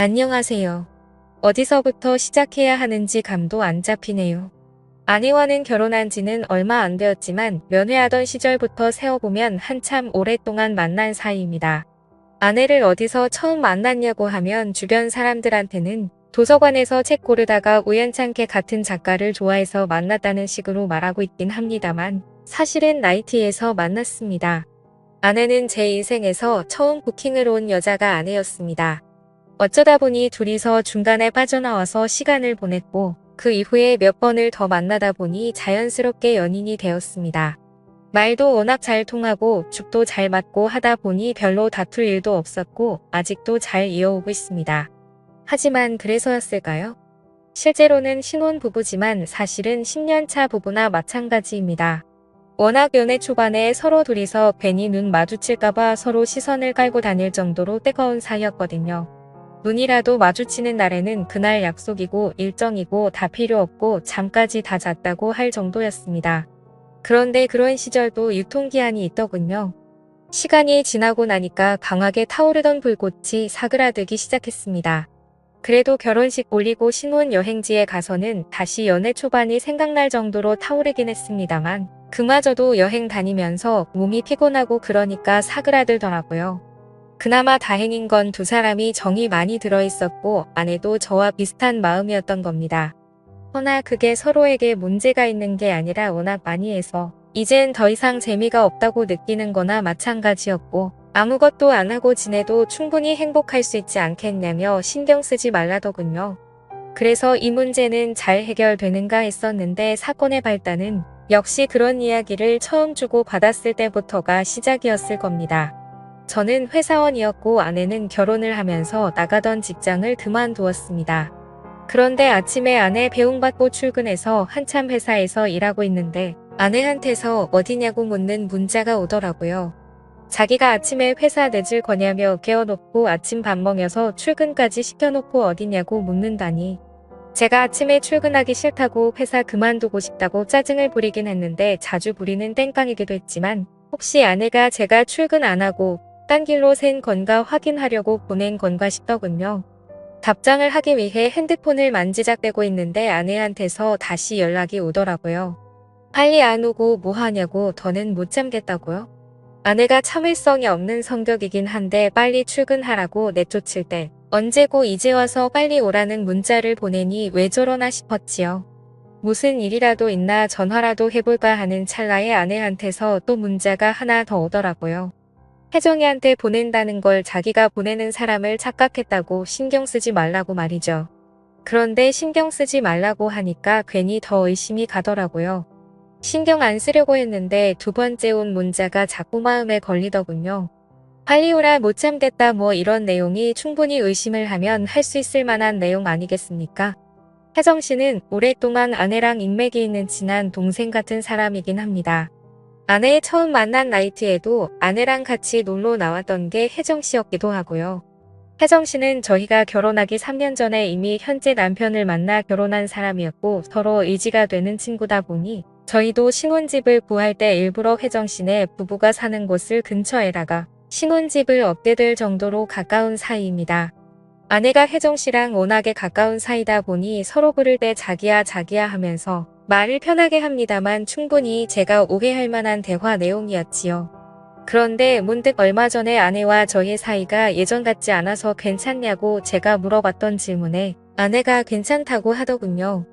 안녕하세요. 어디서부터 시작해야 하는지 감도 안 잡히네요. 아내와는 결혼한 지는 얼마 안 되었지만 연애하던 시절부터 세어보면 한참 오랫동안 만난 사이입니다. 아내를 어디서 처음 만났냐고 하면 주변 사람들한테는 도서관에서 책 고르다가 우연찮게 같은 작가를 좋아해서 만났다는 식으로 말하고 있긴 합니다만 사실은 나이트에서 만났습니다. 아내는 제 인생에서 처음 부킹을 온 여자가 아내였습니다. 어쩌다 보니 둘이서 중간에 빠져나와서 시간을 보냈고 그 이후에 몇 번을 더 만나다 보니 자연스럽게 연인이 되었습니다. 말도 워낙 잘 통하고 죽도 잘 맞고 하다 보니 별로 다툴 일도 없었고 아직도 잘 이어오고 있습니다. 하지만 그래서였을까요? 실제로는 신혼부부지만 사실은 10년차 부부나 마찬가지입니다. 워낙 연애 초반에 서로 둘이서 괜히 눈 마주칠까봐 서로 시선을 깔고 다닐 정도로 뜨거운 사이였거든요. 눈이라도 마주치는 날에는 그날 약속이고 일정이고 다 필요 없고 잠까지 다 잤다고 할 정도였습니다. 그런데 그런 시절도 유통기한이 있더군요. 시간이 지나고 나니까 강하게 타오르던 불꽃이 사그라들기 시작했습니다. 그래도 결혼식 올리고 신혼여행지에 가서는 다시 연애 초반이 생각날 정도로 타오르긴 했습니다만 그마저도 여행 다니면서 몸이 피곤하고 그러니까 사그라들더라고요. 그나마 다행인 건 두 사람이 정이 많이 들어있었고 아내도 저와 비슷한 마음이었던 겁니다. 허나 그게 서로에게 문제가 있는 게 아니라 워낙 많이 해서 이젠 더 이상 재미가 없다고 느끼는 거나 마찬가지였고 아무것도 안 하고 지내도 충분히 행복할 수 있지 않겠냐며 신경 쓰지 말라더군요. 그래서 이 문제는 잘 해결되는가 했었는데 사건의 발단은 역시 그런 이야기를 처음 주고 받았을 때부터가 시작이었을 겁니다. 저는 회사원이었고 아내는 결혼을 하면서 나가던 직장을 그만두었습니다. 그런데 아침에 아내 배웅받고 출근해서 한참 회사에서 일하고 있는데 아내한테서 어디냐고 묻는 문자가 오더라고요. 자기가 아침에 회사 늦을 거냐며 깨워놓고 아침 밥 먹여서 출근까지 시켜놓고 어디냐고 묻는다니. 제가 아침에 출근하기 싫다고 회사 그만두고 싶다고 짜증을 부리긴 했는데 자주 부리는 땡깡이기도 했지만 혹시 아내가 제가 출근 안 하고 딴 길로 샌 건가 확인하려고 보낸 건가 싶더군요. 답장을 하기 위해 핸드폰을 만지작대고 있는데 아내한테서 다시 연락이 오더라고요. 빨리 안 오고 뭐 하냐고 더는 못 참겠다고요? 아내가 참을성이 없는 성격이긴 한데 빨리 출근하라고 내쫓을 때 언제고 이제 와서 빨리 오라는 문자를 보내니 왜 저러나 싶었지요. 무슨 일이라도 있나 전화라도 해볼까 하는 찰나에 아내한테서 또 문자가 하나 더 오더라고요. 혜정이한테 보낸다는 걸 자기가 보내는 사람을 착각했다고 신경 쓰지 말라고 말이죠. 그런데 신경 쓰지 말라고 하니까 괜히 더 의심이 가더라고요. 신경 안 쓰려고 했는데 두 번째 온 문자가 자꾸 마음에 걸리더군요. 빨리 오라 못 참겠다 뭐 이런 내용이 충분히 의심을 하면 할 수 있을 만한 내용 아니겠습니까? 혜정 씨는 오랫동안 아내랑 인맥이 있는 친한 동생 같은 사람이긴 합니다. 아내의 처음 만난 나이트에도 아내랑 같이 놀러 나왔던 게 혜정 씨였기도 하고요. 혜정 씨는 저희가 결혼하기 3년 전에 이미 현재 남편을 만나 결혼한 사람이었고 서로 의지가 되는 친구다 보니 저희도 신혼집을 구할 때 일부러 혜정 씨네 부부가 사는 곳을 근처에다가 신혼집을 얻게 될 정도로 가까운 사이입니다. 아내가 혜정 씨랑 워낙에 가까운 사이다 보니 서로 부를 때 자기야 자기야 하면서 말을 편하게 합니다만 충분히 제가 오해할 만한 대화 내용이었지요. 그런데 문득 얼마 전에 아내와 저의 사이가 예전 같지 않아서 괜찮냐고 제가 물어봤던 질문에 아내가 괜찮다고 하더군요.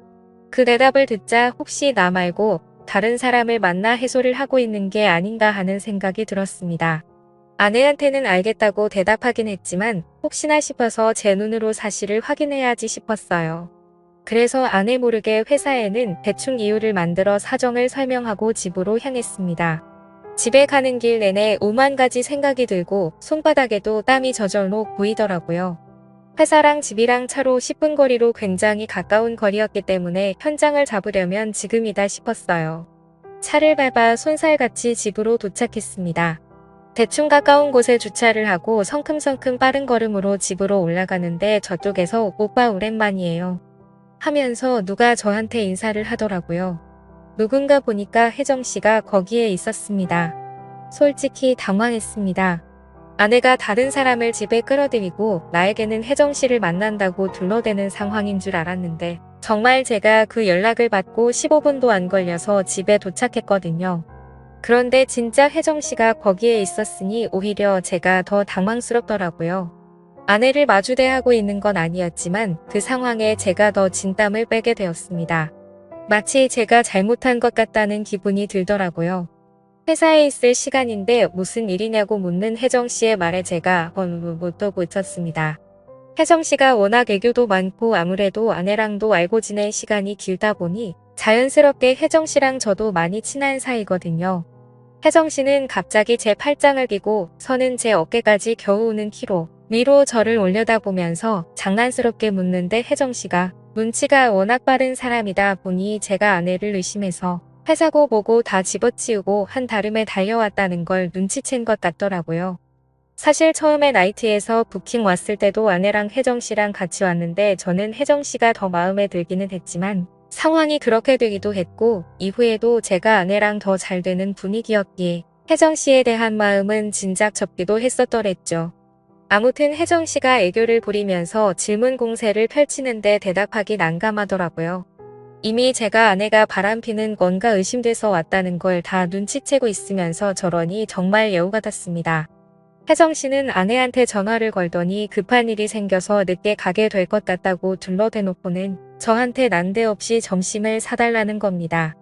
그 대답을 듣자 혹시 나 말고 다른 사람을 만나 해소를 하고 있는 게 아닌가 하는 생각이 들었습니다. 아내한테는 알겠다고 대답하긴 했지만 혹시나 싶어서 제 눈으로 사실을 확인해야지 싶었어요. 그래서 아내 모르게 회사에는 대충 이유를 만들어 사정을 설명하고 집으로 향했습니다. 집에 가는 길 내내 오만 가지 생각이 들고 손바닥에도 땀이 저절로 보이더라고요. 회사랑 집이랑 차로 10분 거리로 굉장히 가까운 거리였기 때문에 현장을 잡으려면 지금이다 싶었어요. 차를 밟아 손살같이 집으로 도착했습니다. 대충 가까운 곳에 주차를 하고 성큼성큼 빠른 걸음으로 집으로 올라가는데 저쪽에서 오빠 오랜만이에요 하면서 누가 저한테 인사를 하더라고요. 누군가 보니까 혜정 씨가 거기에 있었습니다. 솔직히 당황했습니다. 아내가 다른 사람을 집에 끌어들이고 나에게는 혜정 씨를 만난다고 둘러대는 상황인 줄 알았는데 정말 제가 그 연락을 받고 15분도 안 걸려서 집에 도착했거든요. 그런데 진짜 혜정 씨가 거기에 있었으니 오히려 제가 더 당황스럽더라고요. 아내를 마주대하고 있는 건 아니었지만 그 상황에 제가 더 진땀을 빼게 되었습니다. 마치 제가 잘못한 것 같다는 기분이 들더라고요. 회사에 있을 시간인데 무슨 일이냐고 묻는 혜정 씨의 말에 제가 못도 고쳤습니다. 혜정 씨가 워낙 애교도 많고 아무래도 아내랑도 알고 지낸 시간이 길다 보니 자연스럽게 혜정 씨랑 저도 많이 친한 사이거든요. 혜정 씨는 갑자기 제 팔짱을 끼고 서는 제 어깨까지 겨우 오는 키로 위로 저를 올려다보면서 장난스럽게 묻는데 혜정 씨가 눈치가 워낙 빠른 사람이다 보니 제가 아내를 의심해서 회사고 뭐고 다 집어치우고 한다름에 달려왔다는 걸 눈치챈 것 같더라고요. 사실 처음에 나이트에서 부킹 왔을 때도 아내랑 혜정 씨랑 같이 왔는데 저는 혜정 씨가 더 마음에 들기는 했지만 상황이 그렇게 되기도 했고 이후에도 제가 아내랑 더 잘 되는 분위기였기에 혜정 씨에 대한 마음은 진작 접기도 했었더랬죠. 아무튼 혜정 씨가 애교를 부리면서 질문 공세를 펼치는데 대답하기 난감하더라고요. 이미 제가 아내가 바람피는 건가 의심돼서 왔다는 걸 다 눈치채고 있으면서 저러니 정말 여우 같았습니다. 혜정 씨는 아내한테 전화를 걸더니 급한 일이 생겨서 늦게 가게 될 것 같다고 둘러대놓고는 저한테 난데없이 점심을 사달라는 겁니다.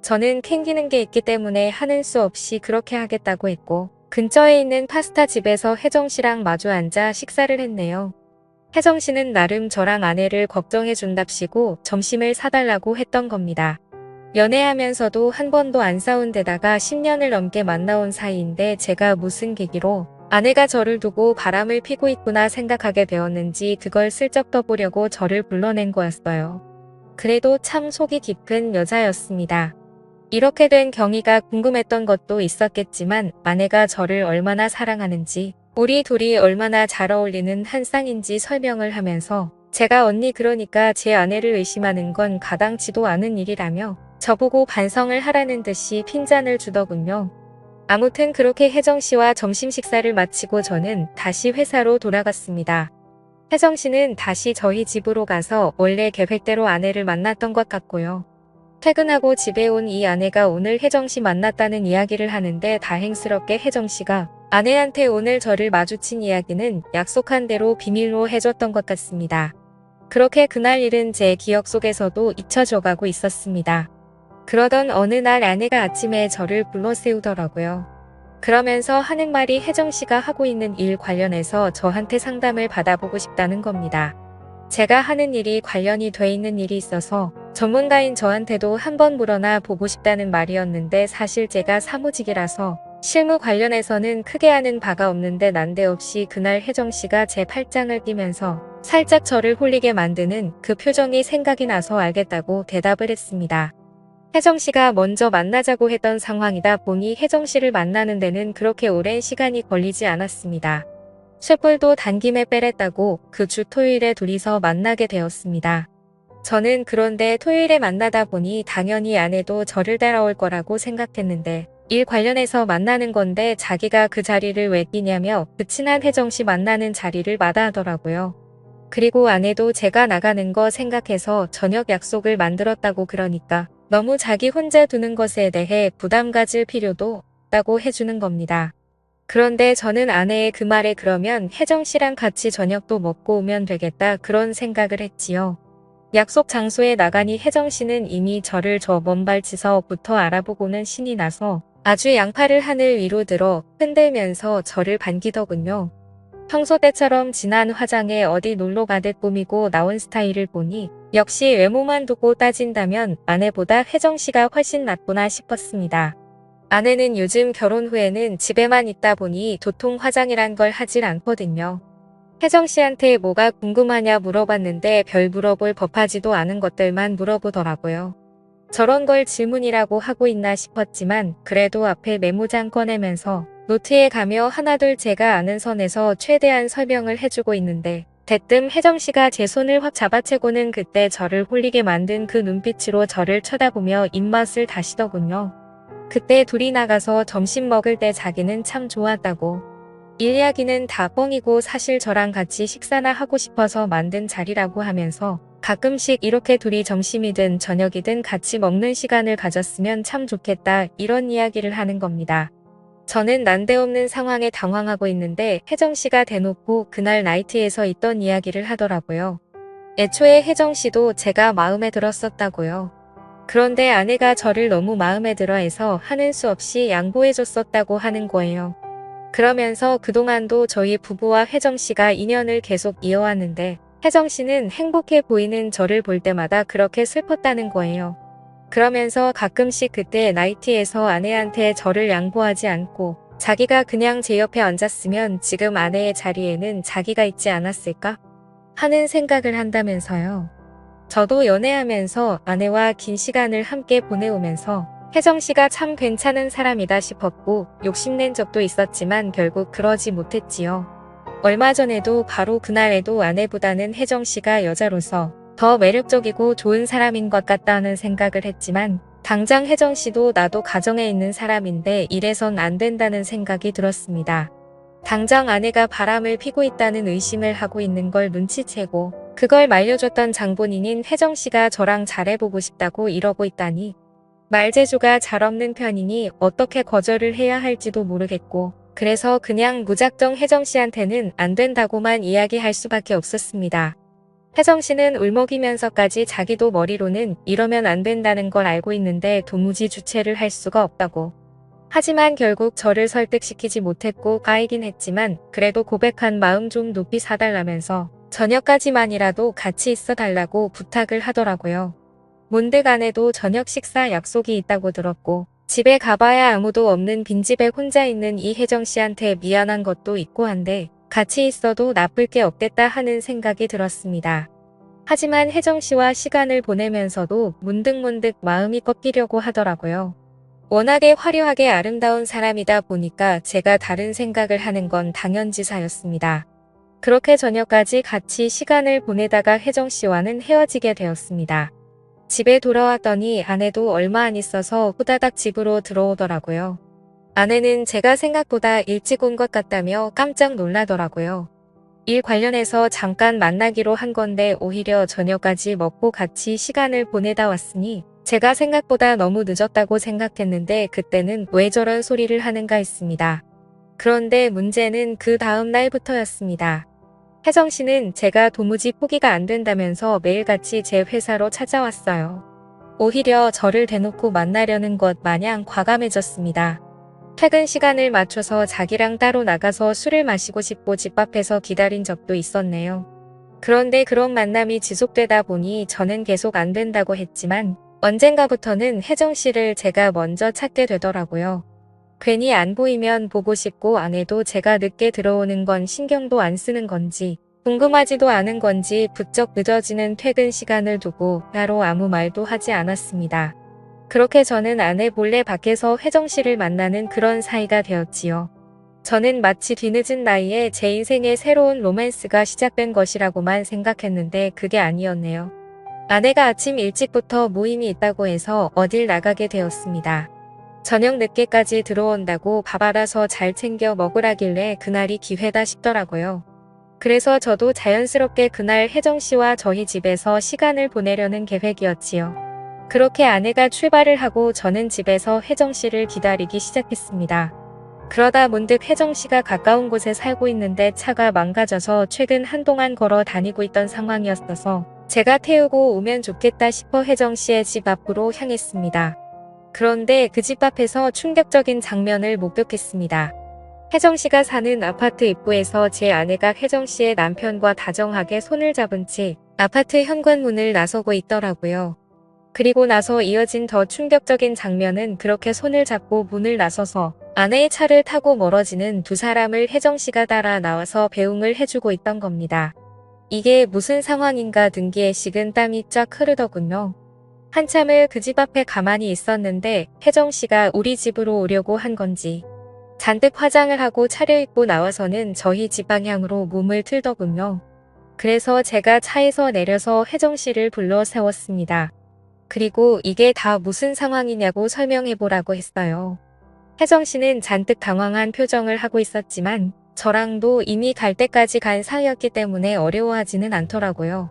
저는 캥기는 게 있기 때문에 하는 수 없이 그렇게 하겠다고 했고 근처에 있는 파스타 집에서 혜정 씨랑 마주 앉아 식사를 했네요. 혜정 씨는 나름 저랑 아내를 걱정해준답시고 점심을 사달라고 했던 겁니다. 연애하면서도 한 번도 안 싸운 데다가 10년을 넘게 만나온 사이인데 제가 무슨 계기로 아내가 저를 두고 바람을 피고 있구나 생각하게 되었는지 그걸 슬쩍 떠보려고 저를 불러낸 거였어요. 그래도 참 속이 깊은 여자였습니다. 이렇게 된 경위가 궁금했던 것도 있었겠지만 아내가 저를 얼마나 사랑하는지 우리 둘이 얼마나 잘 어울리는 한 쌍인지 설명을 하면서 제가 언니 그러니까 제 아내를 의심하는 건 가당치도 않은 일이라며 저보고 반성을 하라는 듯이 핀잔을 주더군요. 아무튼 그렇게 혜정 씨와 점심 식사를 마치고 저는 다시 회사로 돌아갔습니다. 혜정 씨는 다시 저희 집으로 가서 원래 계획대로 아내를 만났던 것 같고요. 퇴근하고 집에 온 이 아내가 오늘 혜정 씨 만났다는 이야기를 하는데 다행스럽게 혜정 씨가 아내한테 오늘 저를 마주친 이야기는 약속한 대로 비밀로 해줬던 것 같습니다. 그렇게 그날 일은 제 기억 속에서도 잊혀져 가고 있었습니다. 그러던 어느 날 아내가 아침에 저를 불러 세우더라고요. 그러면서 하는 말이 혜정 씨가 하고 있는 일 관련해서 저한테 상담을 받아보고 싶다는 겁니다. 제가 하는 일이 관련이 돼 있는 일이 있어서 전문가인 저한테도 한번 물어나 보고 싶다는 말이었는데 사실 제가 사무직이라서 실무 관련해서는 크게 아는 바가 없는데 난데없이 그날 혜정 씨가 제 팔짱을 끼면서 살짝 저를 홀리게 만드는 그 표정이 생각이 나서 알겠다고 대답을 했습니다. 혜정 씨가 먼저 만나자고 했던 상황이다 보니 혜정 씨를 만나는 데는 그렇게 오랜 시간이 걸리지 않았습니다. 쇳불도 단김에 빼랬다고 그 주 토요일에 둘이서 만나게 되었습니다. 저는 그런데 토요일에 만나다 보니 당연히 아내도 저를 따라올 거라고 생각했는데 일 관련해서 만나는 건데 자기가 그 자리를 왜 끼냐며 그 친한 혜정 씨 만나는 자리를 마다하더라고요. 그리고 아내도 제가 나가는 거 생각해서 저녁 약속을 만들었다고 그러니까 너무 자기 혼자 두는 것에 대해 부담 가질 필요도 없다고 해주는 겁니다. 그런데 저는 아내의 그 말에 그러면 혜정 씨랑 같이 저녁도 먹고 오면 되겠다 그런 생각을 했지요. 약속 장소에 나가니 혜정 씨는 이미 저를 저 먼 발치서부터 알아보고는 신이 나서 아주 양팔을 하늘 위로 들어 흔들면서 저를 반기더군요. 평소 때처럼 진한 화장에 어디 놀러 가듯 꾸미고 나온 스타일을 보니 역시 외모만 두고 따진다면 아내보다 혜정 씨가 훨씬 낫구나 싶었습니다. 아내는 요즘 결혼 후에는 집에만 있다 보니 도통 화장이란 걸 하질 않거든요. 혜정 씨한테 뭐가 궁금하냐 물어봤는데 별 물어볼 법하지도 않은 것들만 물어보더라고요. 저런 걸 질문이라고 하고 있나 싶었지만 그래도 앞에 메모장 꺼내면서 노트에 가며 하나둘 제가 아는 선에서 최대한 설명을 해주고 있는데 대뜸 혜정 씨가 제 손을 확 잡아채고는 그때 저를 홀리게 만든 그 눈빛으로 저를 쳐다보며 입맛을 다시더군요. 그때 둘이 나가서 점심 먹을 때 자기는 참 좋았다고. 일 이야기는 다 뻥이고 사실 저랑 같이 식사나 하고 싶어서 만든 자리라고 하면서 가끔씩 이렇게 둘이 점심이든 저녁이든 같이 먹는 시간을 가졌으면 참 좋겠다 이런 이야기를 하는 겁니다. 저는 난데없는 상황에 당황하고 있는데 혜정 씨가 대놓고 그날 나이트에서 있던 이야기를 하더라고요. 애초에 혜정 씨도 제가 마음에 들었었다고요. 그런데 아내가 저를 너무 마음에 들어 해서 하는 수 없이 양보해줬었다고 하는 거예요. 그러면서 그동안도 저희 부부와 혜정 씨가 인연을 계속 이어왔는데 혜정 씨는 행복해 보이는 저를 볼 때마다 그렇게 슬펐다는 거예요. 그러면서 가끔씩 그때 나이트에서 아내한테 저를 양보하지 않고 자기가 그냥 제 옆에 앉았으면 지금 아내의 자리에는 자기가 있지 않았을까 하는 생각을 한다면서요. 저도 연애하면서 아내와 긴 시간을 함께 보내오면서 혜정 씨가 참 괜찮은 사람이다 싶었고 욕심낸 적도 있었지만 결국 그러지 못했지요. 얼마 전에도 바로 그날에도 아내보다는 혜정 씨가 여자로서 더 매력적이고 좋은 사람인 것 같다는 생각을 했지만 당장 혜정 씨도 나도 가정에 있는 사람인데 이래선 안 된다는 생각이 들었습니다. 당장 아내가 바람을 피고 있다는 의심을 하고 있는 걸 눈치채고 그걸 말려줬던 장본인인 혜정 씨가 저랑 잘해보고 싶다고 이러고 있다니 말재주가 잘 없는 편이니 어떻게 거절을 해야 할지도 모르겠고 그래서 그냥 무작정 혜정 씨한테는 안 된다고만 이야기할 수밖에 없었습니다. 혜정 씨는 울먹이면서까지 자기도 머리로는 이러면 안 된다는 걸 알고 있는데 도무지 주체를 할 수가 없다고. 하지만 결국 저를 설득시키지 못했고 까이긴 했지만 그래도 고백한 마음 좀 높이 사달라면서 저녁까지만이라도 같이 있어 달라고 부탁을 하더라고요. 문득 아내도 저녁 식사 약속이 있다고 들었고 집에 가봐야 아무도 없는 빈집에 혼자 있는 이 혜정 씨한테 미안한 것도 있고 한데 같이 있어도 나쁠 게 없겠다 하는 생각이 들었습니다. 하지만 혜정 씨와 시간을 보내면서도 문득문득 마음이 꺾이려고 하더라고요. 워낙에 화려하게 아름다운 사람이다 보니까 제가 다른 생각을 하는 건 당연지사였습니다. 그렇게 저녁까지 같이 시간을 보내다가 혜정 씨와는 헤어지게 되었습니다. 집에 돌아왔더니 아내도 얼마 안 있어서 후다닥 집으로 들어오더라고요. 아내는 제가 생각보다 일찍 온 것 같다며 깜짝 놀라더라고요. 일 관련해서 잠깐 만나기로 한 건데 오히려 저녁까지 먹고 같이 시간을 보내다 왔으니 제가 생각보다 너무 늦었다고 생각했는데 그때는 왜 저런 소리를 하는가 했습니다. 그런데 문제는 그 다음 날부터였습니다. 혜정 씨는 제가 도무지 포기가 안 된다면서 매일같이 제 회사로 찾아왔어요. 오히려 저를 대놓고 만나려는 것 마냥 과감해졌습니다. 퇴근 시간을 맞춰서 자기랑 따로 나가서 술을 마시고 싶고 집 앞에서 기다린 적도 있었네요. 그런데 그런 만남이 지속되다 보니 저는 계속 안 된다고 했지만 언젠가부터는 혜정 씨를 제가 먼저 찾게 되더라고요. 괜히 안 보이면 보고 싶고 안 해도 제가 늦게 들어오는 건 신경도 안 쓰는 건지 궁금하지도 않은 건지 부쩍 늦어지는 퇴근 시간을 두고 따로 아무 말도 하지 않았습니다. 그렇게 저는 아내 몰래 밖에서 혜정 씨를 만나는 그런 사이가 되었지요. 저는 마치 뒤늦은 나이에 제 인생의 새로운 로맨스가 시작된 것이라고만 생각했는데 그게 아니었네요. 아내가 아침 일찍부터 모임이 있다고 해서 어딜 나가게 되었습니다. 저녁 늦게까지 들어온다고 밥 알아서 잘 챙겨 먹으라길래 그날이 기회다 싶더라고요. 그래서 저도 자연스럽게 그날 혜정 씨와 저희 집에서 시간을 보내려는 계획이었지요. 그렇게 아내가 출발을 하고 저는 집에서 혜정 씨를 기다리기 시작했습니다. 그러다 문득 혜정 씨가 가까운 곳에 살고 있는데 차가 망가져서 최근 한동안 걸어 다니고 있던 상황이었어서 제가 태우고 오면 좋겠다 싶어 혜정 씨의 집 앞으로 향했습니다. 그런데 그 집 앞에서 충격적인 장면을 목격했습니다. 혜정 씨가 사는 아파트 입구에서 제 아내가 혜정 씨의 남편과 다정하게 손을 잡은 채 아파트 현관문을 나서고 있더라고요. 그리고 나서 이어진 더 충격적인 장면은 그렇게 손을 잡고 문을 나서서 아내의 차를 타고 멀어지는 두 사람을 혜정 씨가 따라 나와서 배웅을 해주고 있던 겁니다. 이게 무슨 상황인가 등기에 식은 땀이 쫙 흐르더군요. 한참을 그 집 앞에 가만히 있었는데 혜정 씨가 우리 집으로 오려고 한 건지 잔뜩 화장을 하고 차려입고 나와서는 저희 집 방향으로 몸을 틀더군요. 그래서 제가 차에서 내려서 혜정 씨를 불러 세웠습니다. 그리고 이게 다 무슨 상황이냐고 설명해보라고 했어요. 혜정 씨는 잔뜩 당황한 표정을 하고 있었지만 저랑도 이미 갈 때까지 간 사이였기 때문에 어려워하지는 않더라고요.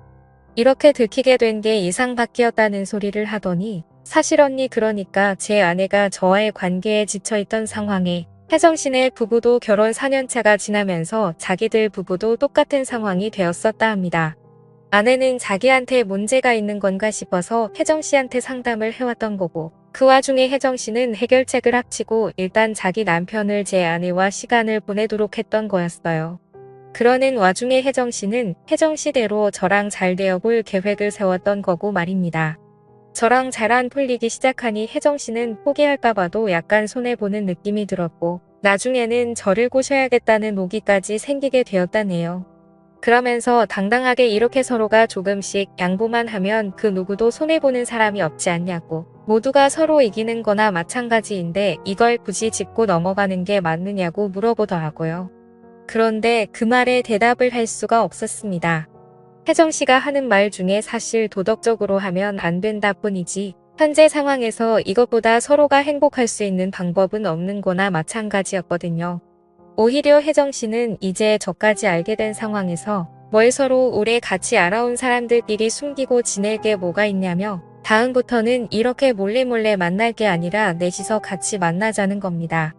이렇게 들키게 된 게 예상 밖이었다는 소리를 하더니 사실 언니 그러니까 제 아내가 저와의 관계에 지쳐있던 상황에 혜정씨네 부부도 결혼 4년차가 지나면서 자기들 부부도 똑같은 상황이 되었었다 합니다. 아내는 자기한테 문제가 있는 건가 싶어서 혜정씨한테 상담을 해왔던 거고 그 와중에 혜정씨는 해결책을 합치고 일단 자기 남편을 제 아내와 시간을 보내도록 했던 거였어요. 그러는 와중에 혜정씨는 혜정씨대로 저랑 잘 되어볼 계획을 세웠던 거고 말입니다. 저랑 잘 안 풀리기 시작하니 혜정씨는 포기할까봐도 약간 손해보는 느낌이 들었고 나중에는 저를 꼬셔야겠다는 오기까지 생기게 되었다네요. 그러면서 당당하게 이렇게 서로가 조금씩 양보만 하면 그 누구도 손해보는 사람이 없지 않냐고 모두가 서로 이기는 거나 마찬가지인데 이걸 굳이 짚고 넘어가는 게 맞느냐고 물어보더라고요. 그런데 그 말에 대답을 할 수가 없었습니다. 혜정씨가 하는 말 중에 사실 도덕적으로 하면 안 된다 뿐이지 현재 상황에서 이것보다 서로가 행복할 수 있는 방법은 없는 거나 마찬가지였거든요. 오히려 혜정씨는 이제 저까지 알게 된 상황에서 뭘 서로 오래 같이 알아온 사람들끼리 숨기고 지낼 게 뭐가 있냐며 다음부터는 이렇게 몰래 만날 게 아니라 넷이서 같이 만나자는 겁니다.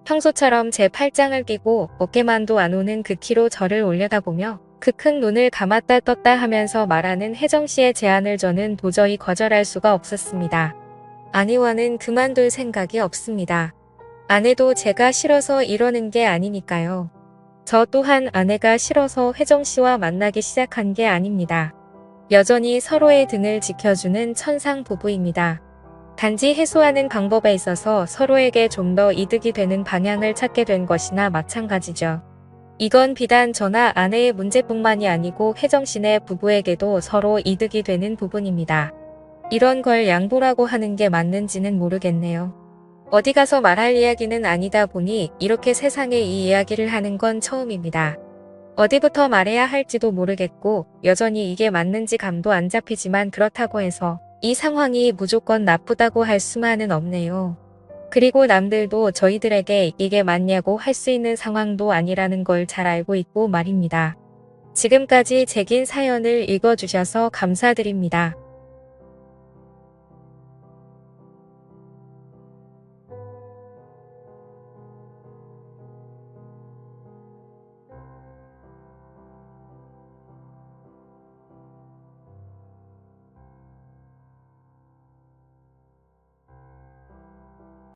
평소처럼 제 팔짱을 끼고 어깨만도 안 오는 그 키로 저를 올려다보며 그 큰 눈을 감았다 떴다 하면서 말하는 혜정씨의 제안을 저는 도저히 거절할 수가 없었습니다. 아내와는 그만둘 생각이 없습니다. 아내도 제가 싫어서 이러는 게 아니니까요. 저 또한 아내가 싫어서 혜정씨와 만나기 시작한 게 아닙니다. 여전히 서로의 등을 지켜주는 천상 부부입니다. 단지 해소하는 방법에 있어서 서로에게 좀 더 이득이 되는 방향을 찾게 된 것이나 마찬가지죠. 이건 비단 저나 아내의 문제뿐만이 아니고 혜정씨네 부부에게도 서로 이득이 되는 부분입니다. 이런 걸 양보라고 하는 게 맞는지는 모르겠네요. 어디 가서 말할 이야기는 아니다 보니 이렇게 세상에 이 이야기를 하는 건 처음입니다. 어디부터 말해야 할지도 모르겠고 여전히 이게 맞는지 감도 안 잡히지만 그렇다고 해서 이 상황이 무조건 나쁘다고 할 수만은 없네요. 그리고 남들도 저희들에게 이게 맞냐고 할 수 있는 상황도 아니라는 걸 잘 알고 있고 말입니다. 지금까지 제 긴 사연을 읽어주셔서 감사드립니다.